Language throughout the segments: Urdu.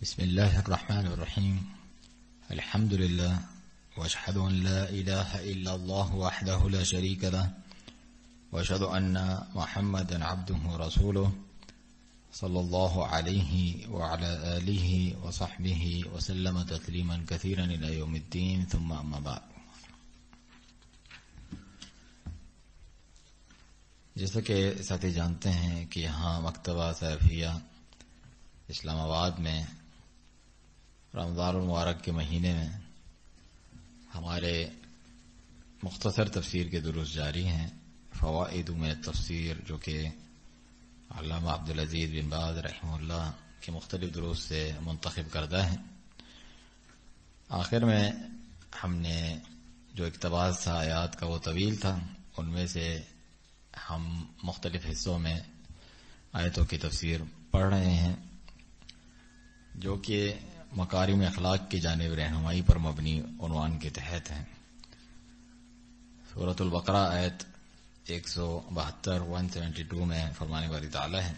بسم الله الرحمن الرحيم. الحمد لله واشهد ان لا اله الا الله وحده لا شريك له واشهد ان محمدا عبده ورسوله صلى الله عليه وعلى آله وصحبه وسلم تسليما كثيرا إلى يوم الدين ثم أما بعد. جیسا کہ ساتھی جانتے ہیں کہ یہاں مکتبہ سیفیہ اسلام آباد میں رمضان المبارک کے مہینے میں ہمارے مختصر تفسیر کے دروس جاری ہیں. فوائد میں تفسیر جو کہ علامہ عبدالعزیز بن باز رحمہ اللہ کے مختلف دروس سے منتخب کردہ ہیں. آخر میں ہم نے جو اقتباس تھا آیات کا وہ طویل تھا، ان میں سے ہم مختلف حصوں میں آیتوں کی تفسیر پڑھ رہے ہیں جو کہ مکارم اخلاق کی جانب رہنمائی پر مبنی عنوان کے تحت ہیں. سورۃ البقرہ آیت 172 میں فرمانے والی تعالی ہے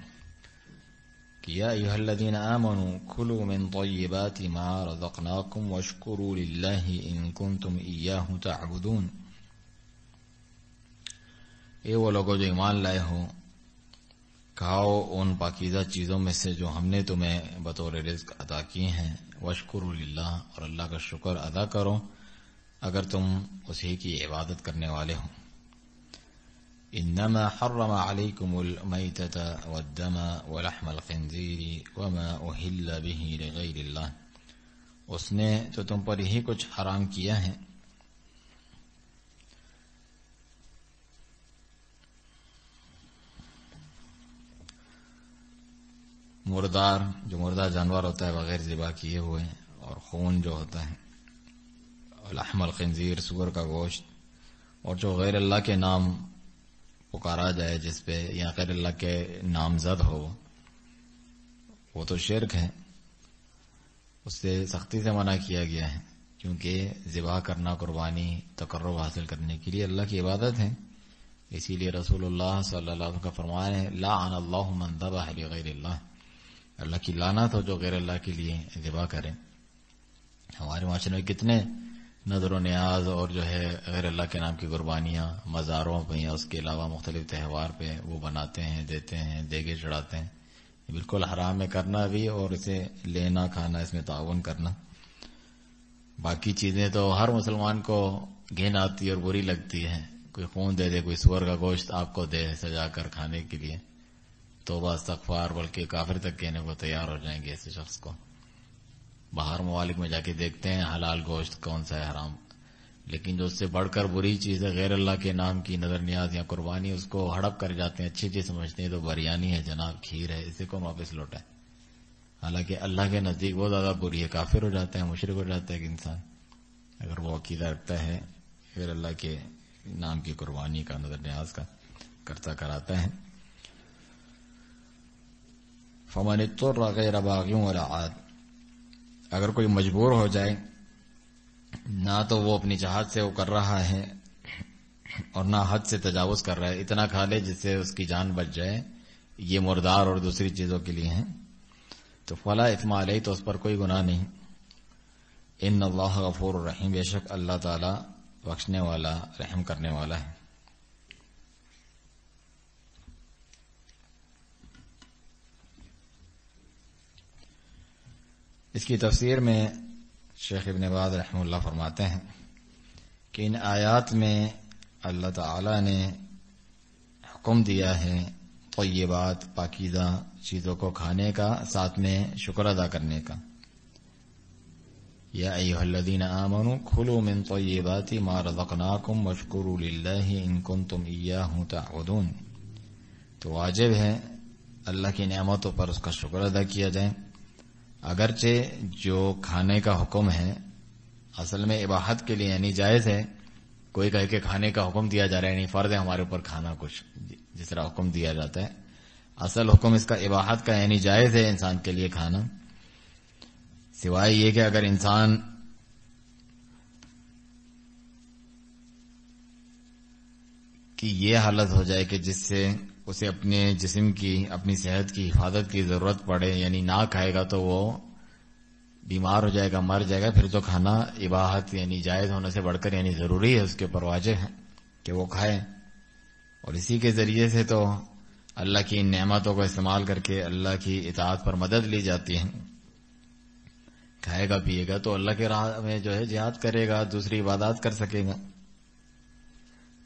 کہ یا ایھا الذین آمنوا کلوا من طیبات ما رزقناکم واشکروا للہ ان کنتم ایاہ تعبدون. اے وہ لوگوں جو ایمان لائے ہو، کھاؤ ان پاکیزہ چیزوں میں سے جو ہم نے تمہیں بطور رزق عطا کی ہیں. واشکروا للہ، اور اللہ کا شکر ادا کرو اگر تم اسی کی عبادت کرنے والے ہو. انما حرم علیکم المیتۃ والدم ولحم الخنزیر وما اہل به لغیر اللہ. اس نے تو تم پر یہی کچھ حرام کیا ہے مردار، جو مردہ جانور ہوتا ہے بغیر ذبح کیے ہوئے، اور خون جو ہوتا ہے، لحم الخنزیر سور کا گوشت، اور جو غیر اللہ کے نام پکارا جائے جس پہ یا غیر اللہ کے نامزد ہو، وہ تو شرک ہے، اس سے سختی سے منع کیا گیا ہے کیونکہ ذبح کرنا قربانی تقرب حاصل کرنے کے لیے اللہ کی عبادت ہے. اسی لیے رسول اللہ صلی اللہ علیہ وسلم کا فرمان ہے لعن اللہ من ذبح لغیر اللہ، اللہ کی لعنت ہو جو غیر اللہ کے لیے ذبح کرے. ہمارے معاشرے میں کتنے نظر و نیاز اور جو ہے غیر اللہ کے نام کی قربانیاں مزاروں پہ یا اس کے علاوہ مختلف تہوار پہ وہ بناتے ہیں، دیتے ہیں، دیگے چڑھاتے ہیں. بالکل حرام ہے کرنا بھی، اور اسے لینا کھانا اس میں تعاون کرنا. باقی چیزیں تو ہر مسلمان کو گھن آتی اور بری لگتی ہے. کوئی خون دے دے، کوئی سور کا گوشت آپ کو دے سجا کر کھانے کے لیے، توبہ استغفار، بلکہ کافر تک کہنے کو تیار ہو جائیں گے ایسے شخص کو. باہر ممالک میں جا کے دیکھتے ہیں حلال گوشت کون سا ہے، حرام. لیکن جو اس سے بڑھ کر بری چیز ہے غیر اللہ کے نام کی نظر نیاز یا قربانی، اس کو ہڑپ کر جاتے ہیں، اچھی چیز سمجھتے ہیں تو بریانی ہے جناب، کھیر ہے، اسے کون واپس لوٹائے. حالانکہ اللہ کے نزدیک بہت زیادہ بری ہے. کافر ہو جاتا ہے، مشرک ہو جاتا ہے کہ انسان اگر وہ عقیدہ رکھتا ہے غیر اللہ کے نام کی قربانی کا، نظر نیاز کا کرتا کراتا ہے. فمن اضطر غیر باغ ولا عاد، اگر کوئی مجبور ہو جائے، نہ تو وہ اپنی چاہت سے وہ کر رہا ہے اور نہ حد سے تجاوز کر رہا ہے، اتنا کھا لے جس سے اس کی جان بچ جائے، یہ مردار اور دوسری چیزوں کے لیے ہیں، تو فلا اثم علیہ، تو اس پر کوئی گناہ نہیں. ان اللہ غفور الرحیم، بے شک اللہ تعالی بخشنے والا رحم کرنے والا ہے. اس کی تفسیر میں شیخ ابن باز رحمہ اللہ فرماتے ہیں کہ ان آیات میں اللہ تعالی نے حکم دیا ہے طیبات، پاکیزہ چیزوں کو کھانے کا، ساتھ میں شکر ادا کرنے کا. یا ایھا الذین آمنوا کلوا من طیبات ما رزقناکم واشکروا للہ ان کنتم ایاہ تعبدون. تو واجب ہے اللہ کی نعمتوں پر اس کا شکر ادا کیا جائے. اگرچہ جو کھانے کا حکم ہے اصل میں اباحت کے لیے، یعنی جائز ہے. کوئی کہے کہ کھانے کا حکم دیا جا رہا ہے، یعنی فرض ہے ہمارے اوپر کھانا کچھ، جس طرح حکم دیا جاتا ہے. اصل حکم اس کا اباحت کا، یعنی جائز ہے انسان کے لیے کھانا، سوائے یہ کہ اگر انسان کی یہ حالت ہو جائے کہ جس سے اسے اپنے جسم کی، اپنی صحت کی حفاظت کی ضرورت پڑے، یعنی نہ کھائے گا تو وہ بیمار ہو جائے گا، مر جائے گا، پھر تو کھانا اباحت یعنی جائز ہونے سے بڑھ کر یعنی ضروری ہے، اس کے اوپر واجب ہے کہ وہ کھائے. اور اسی کے ذریعے سے تو اللہ کی ان نعمتوں کو استعمال کر کے اللہ کی اطاعت پر مدد لی جاتی ہے. کھائے گا پیے گا تو اللہ کے راہ میں جو ہے جہاد کرے گا، دوسری عبادات کر سکے گا.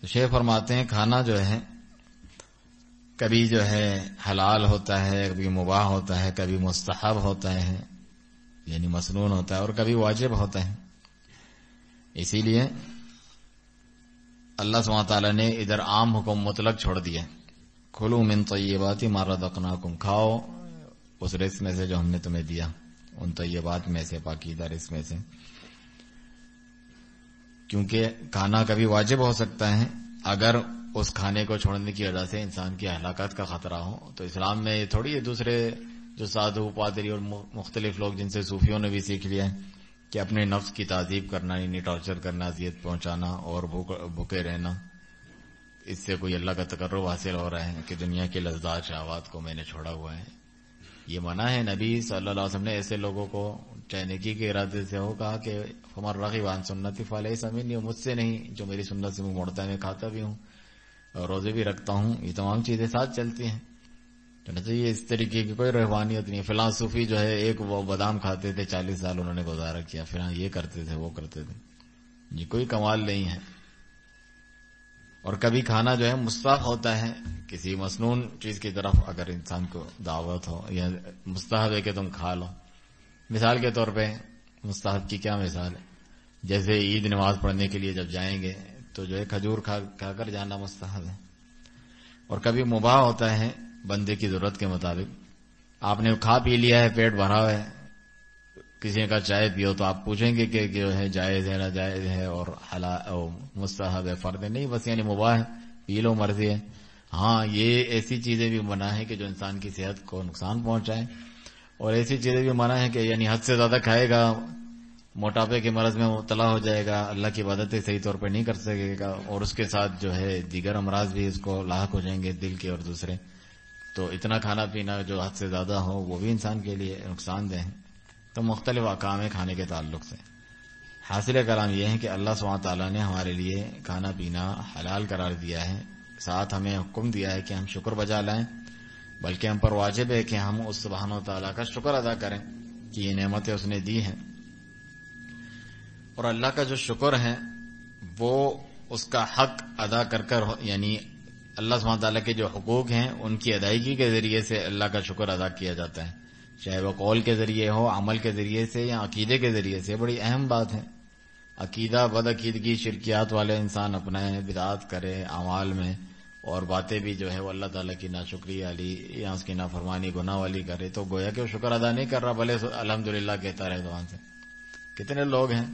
تو شیخ فرماتے ہیں کھانا جو ہے کبھی جو ہے حلال ہوتا ہے، کبھی مباح ہوتا ہے، کبھی مستحب ہوتا ہے یعنی مسنون ہوتا ہے، اور کبھی واجب ہوتا ہے. اسی لیے اللہ سبحانہ تعالیٰ نے ادھر عام حکم مطلق چھوڑ دیا، کھلو من طیبات ما رزقناکم، کھاؤ اس رزق میں سے جو ہم نے تمہیں دیا، ان طیبات میں سے، پاکیزہ رزق میں سے. کیونکہ کھانا کبھی واجب ہو سکتا ہے، اگر اس کھانے کو چھوڑنے کی وجہ سے انسان کی ہلاکت کا خطرہ ہو. تو اسلام میں یہ تھوڑی ہے دوسرے جو سادھو پادری اور مختلف لوگ جن سے صوفیوں نے بھی سیکھ لیا ہے کہ اپنے نفس کی تعذیب کرنا، یعنی ٹارچر کرنا، اذیت پہنچانا اور بھوکے رہنا، اس سے کوئی اللہ کا تقرب حاصل ہو رہا ہے کہ دنیا کے لذات شہوات کو میں نے چھوڑا ہوا ہے. یہ منع ہے. نبی صلی اللہ علیہ وسلم نے ایسے لوگوں کو چاہے نیکی کے ارادے سے ہو کہا کہ فمن رغب عن سنتی فلیس منی، مجھ سے نہیں، جو میری سنت سے منہ موڑتا ہے. میں کھاتا بھی ہوں اور روزے بھی رکھتا ہوں، یہ تمام چیزیں ساتھ چلتی ہیں. تو یہ اس طریقے کی کوئی روحانیت نہیں. فلاں صوفی جو ہے ایک وہ بادام کھاتے تھے، 40 سال انہوں نے گزارا کیا، فلاں یہ کرتے تھے، وہ کرتے تھے. یہ کوئی کمال نہیں ہے. اور کبھی کھانا جو ہے مستحب ہوتا ہے، کسی مسنون چیز کی طرف اگر انسان کو دعوت ہو یا مستحب ہے کہ تم کھا لو. مثال کے طور پہ مستحب کی کیا مثال ہے؟ جیسے عید نماز پڑھنے کے لیے جب جائیں گے تو جو ہے کھجور کھا کر جانا مستحب ہے. اور کبھی مباح ہوتا ہے بندے کی ضرورت کے مطابق. آپ نے کھا پی لیا ہے، پیٹ بھرا ہے، کسی کا چائے پیو تو آپ پوچھیں گے کہ جو ہے جائز ہے ناجائز ہے اور حلال مستحب ہے فرض ہے؟ نہیں، بس یعنی مباح ہے، پی لو، مرضی ہے. ہاں یہ ایسی چیزیں بھی منع ہے کہ جو انسان کی صحت کو نقصان پہنچائے، اور ایسی چیزیں بھی منع ہے کہ یعنی حد سے زیادہ کھائے گا موٹاپے کے مرض میں مبتلا ہو جائے گا، اللہ کی عبادتیں صحیح طور پہ نہیں کر سکے گا، اور اس کے ساتھ جو ہے دیگر امراض بھی اس کو لاحق ہو جائیں گے، دل کے اور دوسرے. تو اتنا کھانا پینا جو حد سے زیادہ ہو وہ بھی انسان کے لیے نقصان دہ ہے. تو مختلف احکام ہے کھانے کے تعلق سے. حاصل کلام یہ ہے کہ اللہ سبحانہ تعالیٰ نے ہمارے لیے کھانا پینا حلال قرار دیا ہے، ساتھ ہمیں حکم دیا ہے کہ ہم شکر بجا لائیں، بلکہ ہم پر واجب ہے کہ ہم اس سبحانہ تعالیٰ کا شکر ادا کریں کہ یہ نعمتیں اس نے دی ہیں. اور اللہ کا جو شکر ہے وہ اس کا حق ادا کر یعنی اللہ سبحانہ تعالیٰ کے جو حقوق ہیں ان کی ادائیگی کے ذریعے سے اللہ کا شکر ادا کیا جاتا ہے، چاہے وہ قول کے ذریعے ہو، عمل کے ذریعے سے، یا عقیدے کے ذریعے سے. بڑی اہم بات ہے. عقیدہ بد عقیدگی شرکیات والے انسان اپنائے، بدعات کرے اعمال میں، اور باتیں بھی جو ہے وہ اللہ تعالیٰ کی ناشکری والی یا اس کی نافرمانی گناہ والی کرے، تو گویا کہ وہ شکر ادا نہیں کر رہا، بھلے الحمدللہ کہتا رہے زبان سے. کتنے لوگ ہیں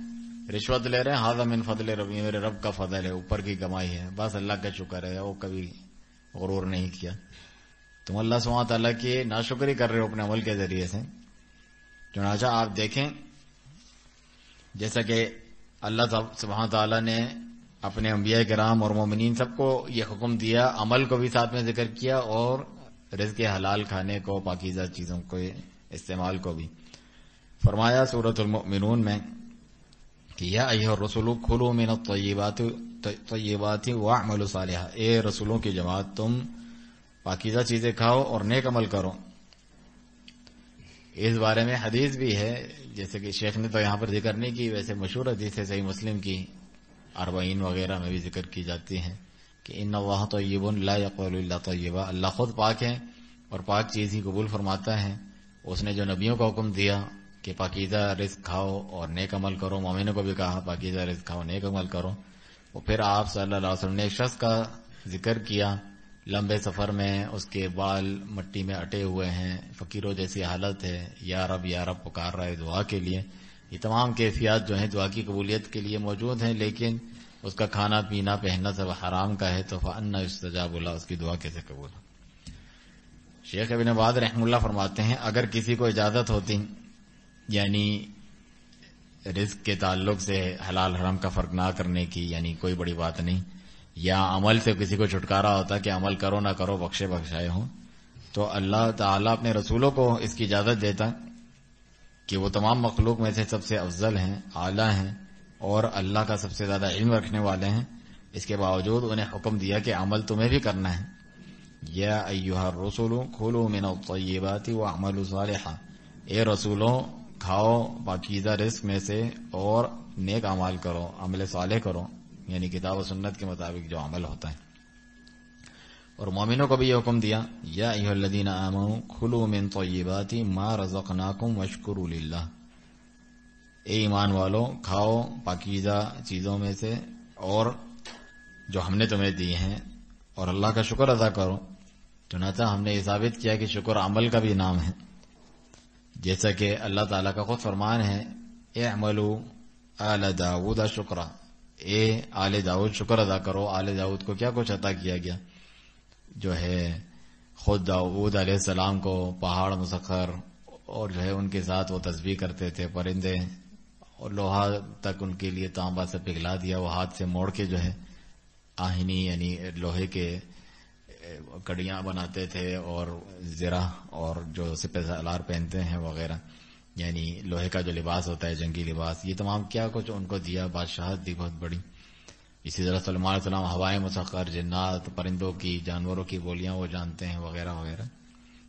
رشوت لے رہے ہیں، ھذا من فضل ربی، میرے رب کا فضل ہے، اوپر کی کمائی ہے، بس اللہ کا شکر ہے، وہ کبھی غرور نہیں کیا. تم اللہ سبحانہ تعالیٰ کی ناشکری کر رہے ہو اپنے عمل کے ذریعے سے. چنانچہ آپ دیکھیں جیسا کہ اللہ سبحانہ تعالیٰ نے اپنے انبیاء کرام اور مومنین سب کو یہ حکم دیا، عمل کو بھی ساتھ میں ذکر کیا اور رزق حلال کھانے کو، پاکیزہ چیزوں کو استعمال کو بھی. فرمایا سورۃ المؤمنون میں کہ یا ایھا الرسول کلوا من الطیبات واعملوا صالحا، اے رسولوں کی جماعت تم پاکیزہ چیزیں کھاؤ اور نیک عمل کرو. اس بارے میں حدیث بھی ہے، جیسے کہ شیخ نے تو یہاں پر ذکر نہیں کی، ویسے مشہور حدیث ہے صحیح مسلم کی، 40 وغیرہ میں بھی ذکر کی جاتی ہے کہ ان اللہ طیب لا یقبل الا طیبا، اللہ خود پاک ہے اور پاک چیز ہی قبول فرماتا ہے. اس نے جو نبیوں کا حکم دیا کہ پاکیزہ رزق کھاؤ اور نیک عمل کرو، مومنوں کو بھی کہا پاکیزہ رزق کھاؤ، نیک عمل کرو. اور پھر آپ صلی اللہ علیہ وسلم نے ایک شخص کا ذکر کیا، لمبے سفر میں اس کے بال مٹی میں اٹے ہوئے ہیں، فقیروں جیسی حالت ہے، یا رب پکار رہا ہے دعا کے لیے. یہ تمام کیفیات جو ہیں دعا کی قبولیت کے لیے موجود ہیں، لیکن اس کا کھانا پینا پہننا سب حرام کا ہے، تو فأنى يستجاب له، اس کی دعا کیسے قبول ہو؟ شیخ ابن باز رحمہ اللہ فرماتے ہیں اگر کسی کو اجازت ہوتی یعنی رزق کے تعلق سے حلال حرام کا فرق نہ کرنے کی، یعنی کوئی بڑی بات نہیں، یا عمل سے کسی کو چھٹکارا ہوتا کہ عمل کرو نہ کرو بخشائے ہوں، تو اللہ تعالیٰ اپنے رسولوں کو اس کی اجازت دیتا کہ وہ تمام مخلوق میں سے سب سے افضل ہیں، اعلیٰ ہیں اور اللہ کا سب سے زیادہ علم رکھنے والے ہیں، اس کے باوجود انہیں حکم دیا کہ عمل تمہیں بھی کرنا ہے۔ یا ایھا الرسل کلوا من الطیبات واعملوا صالحا، اے رسولوں کھاؤ پاکیزہ رزق میں سے اور نیک اعمال کرو، عمل صالح کرو، یعنی کتاب و سنت کے مطابق جو عمل ہوتا ہے۔ اور مومنوں کو بھی یہ حکم دیا، یا ایھا الذین آمنوا کلوا من طیبات ما رزقناکم واشکروا للہ، اے ایمان والو کھاؤ پاکیزہ چیزوں میں سے اور جو ہم نے تمہیں دی ہیں اور اللہ کا شکر ادا کرو۔ چنانچہ ہم نے یہ ثابت کیا کہ شکر عمل کا بھی نام ہے، جیسا کہ اللہ تعالیٰ کا خود فرمان ہے، اعملوا آل داود شکرا، اے آل داود شکر ادا کرو۔ آل داود کو کیا کچھ عطا کیا گیا، جو ہے خود داود علیہ السلام کو پہاڑ مسخر، اور جو ہے ان کے ساتھ وہ تسبیح کرتے تھے پرندے، اور لوہا تک ان کے لیے تانبا سے پگھلا دیا، وہ ہاتھ سے موڑ کے جو ہے آہنی یعنی لوہے کے کڑیاں بناتے تھے، اور زرہ اور جو سپہ سالار پہنتے ہیں وغیرہ، یعنی لوہے کا جو لباس ہوتا ہے جنگی لباس، یہ تمام کیا کچھ ان کو دیا، بادشاہت دی بہت بڑی۔ اسی طرح سلمان علیہ السلام ہوائیں مسخر، جنات، پرندوں کی، جانوروں کی بولیاں وہ جانتے ہیں وغیرہ وغیرہ،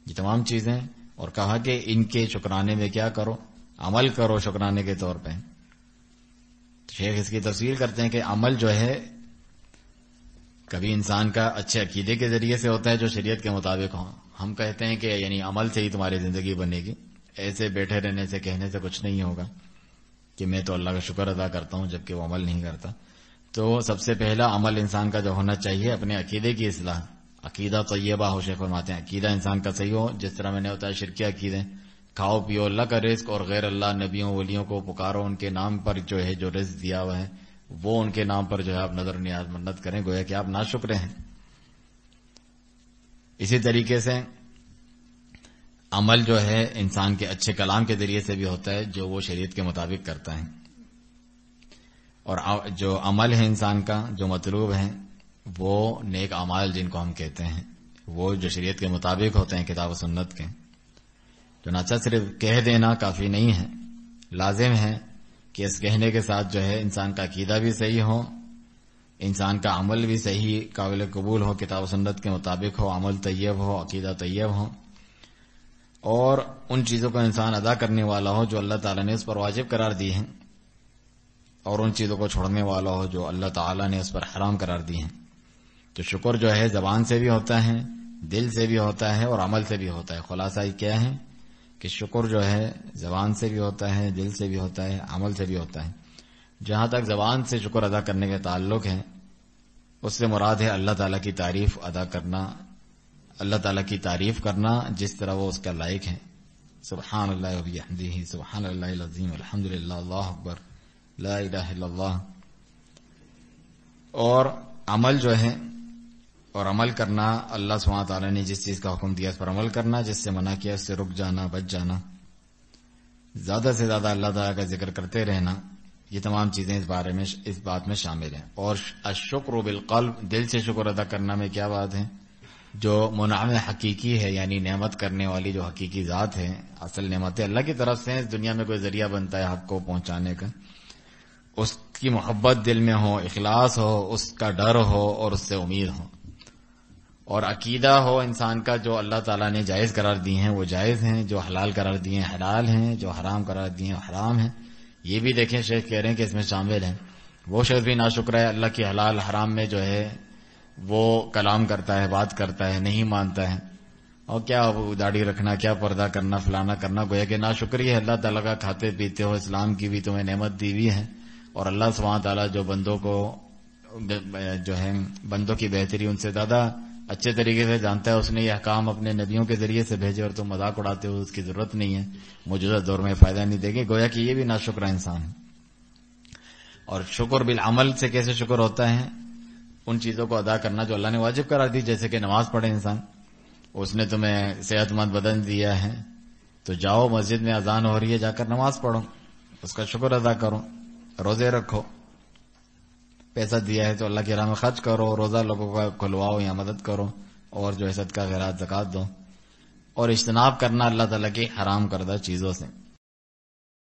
یہ تمام چیزیں، اور کہا کہ ان کے شکرانے میں کیا کرو، عمل کرو شکرانے کے طور پہ۔ شیخ اس کی تفصیل کرتے ہیں کہ عمل جو ہے کبھی انسان کا اچھے عقیدے کے ذریعے سے ہوتا ہے جو شریعت کے مطابق ہو۔ ہم کہتے ہیں کہ یعنی عمل سے ہی تمہاری زندگی بنے گی، ایسے بیٹھے رہنے سے کہنے سے کچھ نہیں ہوگا کہ میں تو اللہ کا شکر ادا کرتا ہوں جبکہ وہ عمل نہیں کرتا۔ تو سب سے پہلا عمل انسان کا جو ہونا چاہیے اپنے عقیدے کی اصلاح، عقیدہ طیبہ ہو۔ شیخ فرماتے ہیں عقیدہ انسان کا صحیح ہو، جس طرح میں نے بتایا شرکی عقیدے، کھاؤ پیو اللہ کا رزق اور غیر اللہ نبیوں ولیوں کو پکارو، ان کے نام پر جو ہے جو رزق دیا ہوا ہے وہ ان کے نام پر جو ہے آپ نظر نیاز منت کریں، گویا کہ آپ ناشکر ہیں۔ اسی طریقے سے عمل جو ہے انسان کے اچھے کلام کے ذریعے سے بھی ہوتا ہے جو وہ شریعت کے مطابق کرتا ہے، اور جو عمل ہے انسان کا جو مطلوب ہے وہ نیک اعمال جن کو ہم کہتے ہیں وہ جو شریعت کے مطابق ہوتے ہیں کتاب و سنت کے۔ چنانچہ صرف کہہ دینا کافی نہیں ہے، لازم ہے کہ اس کہنے کے ساتھ جو ہے انسان کا عقیدہ بھی صحیح ہو، انسان کا عمل بھی صحیح قابل قبول ہو، کتاب و سنت کے مطابق ہو، عمل طیب ہو، عقیدہ طیب ہو، اور ان چیزوں کو انسان ادا کرنے والا ہو جو اللہ تعالیٰ نے اس پر واجب قرار دی ہیں، اور ان چیزوں کو چھوڑنے والا ہو جو اللہ تعالیٰ نے اس پر حرام قرار دی ہیں۔ تو شکر جو ہے زبان سے بھی ہوتا ہے، دل سے بھی ہوتا ہے اور عمل سے بھی ہوتا ہے۔ خلاصہ یہ کیا ہے کہ شکر جو ہے زبان سے بھی ہوتا ہے، دل سے بھی ہوتا ہے، عمل سے بھی ہوتا ہے۔ جہاں تک زبان سے شکر ادا کرنے کے تعلق ہے اس سے مراد ہے اللہ تعالیٰ کی تعریف ادا کرنا، اللہ تعالیٰ کی تعریف کرنا جس طرح وہ اس کا لائق ہے۔ سبحان اللہ و بحمدہ، سبحان اللہ العظیم، الحمدللہ، اللہ اکبر، لا الہ الا اللہ۔ اور عمل جو ہے اور عمل کرنا، اللہ سبحانہ تعالیٰ نے جس چیز کا حکم دیا اس پر عمل کرنا، جس سے منع کیا اس سے رک جانا، بچ جانا، زیادہ سے زیادہ اللہ تعالیٰ کا ذکر کرتے رہنا، یہ تمام چیزیں اس بات میں شامل ہیں۔ اور الشکر بالقلب، دل سے شکر ادا کرنا میں کیا بات ہے، جو منعم حقیقی ہے یعنی نعمت کرنے والی جو حقیقی ذات ہے، اصل نعمتیں اللہ کی طرف سے اس دنیا میں کوئی ذریعہ بنتا ہے حق کو پہنچانے کا، اس کی محبت دل میں ہو، اخلاص ہو، اس کا ڈر ہو اور اس سے امید ہو، اور عقیدہ ہو انسان کا جو اللہ تعالیٰ نے جائز قرار دی ہیں وہ جائز ہیں، جو حلال قرار دیے ہیں حلال ہیں، جو حرام قرار دیے ہیں حرام ہیں۔ یہ بھی دیکھیں شیخ کہہ رہے ہیں کہ اس میں شامل ہیں وہ شخص بھی ناشکر ہے اللہ کی حلال حرام میں جو ہے وہ کلام کرتا ہے، بات کرتا ہے، نہیں مانتا ہے، اور کیا داڑھی رکھنا، کیا پردہ کرنا، فلانا کرنا، گویا کہ ناشکری ہے اللہ تعالیٰ کا۔ کھاتے پیتے ہو، اسلام کی بھی تمہیں نعمت دی ہوئی ہے، اور اللہ سبحانہ تعالیٰ جو بندوں کو جو ہے بندوں کی بہتری ان سے زیادہ اچھے طریقے سے جانتا ہے، اس نے یہ احکام اپنے نبیوں کے ذریعے سے بھیجے اور تم مذاق اڑاتے ہو، اس کی ضرورت نہیں ہے، موجودہ دور میں فائدہ نہیں دے گی، گویا کہ یہ بھی ناشکر انسان ہے۔ اور شکر بالعمل سے کیسے شکر ہوتا ہے، ان چیزوں کو ادا کرنا جو اللہ نے واجب قرار دی، جیسے کہ نماز پڑھے انسان، اس نے تمہیں صحت مند بدن دیا ہے تو جاؤ مسجد میں اذان ہو رہی ہے، جا کر نماز پڑھو، اس کا شکر ادا کرو، روزے رکھو، پیسہ دیا ہے تو اللہ کی راہ میں خرچ کرو، روزہ لوگوں کا کھلواؤ یا مدد کرو، اور جو ہے صدقہ خیرات زکوٰۃ دو، اور اجتناب کرنا اللہ تعالیٰ کی حرام کردہ چیزوں سے۔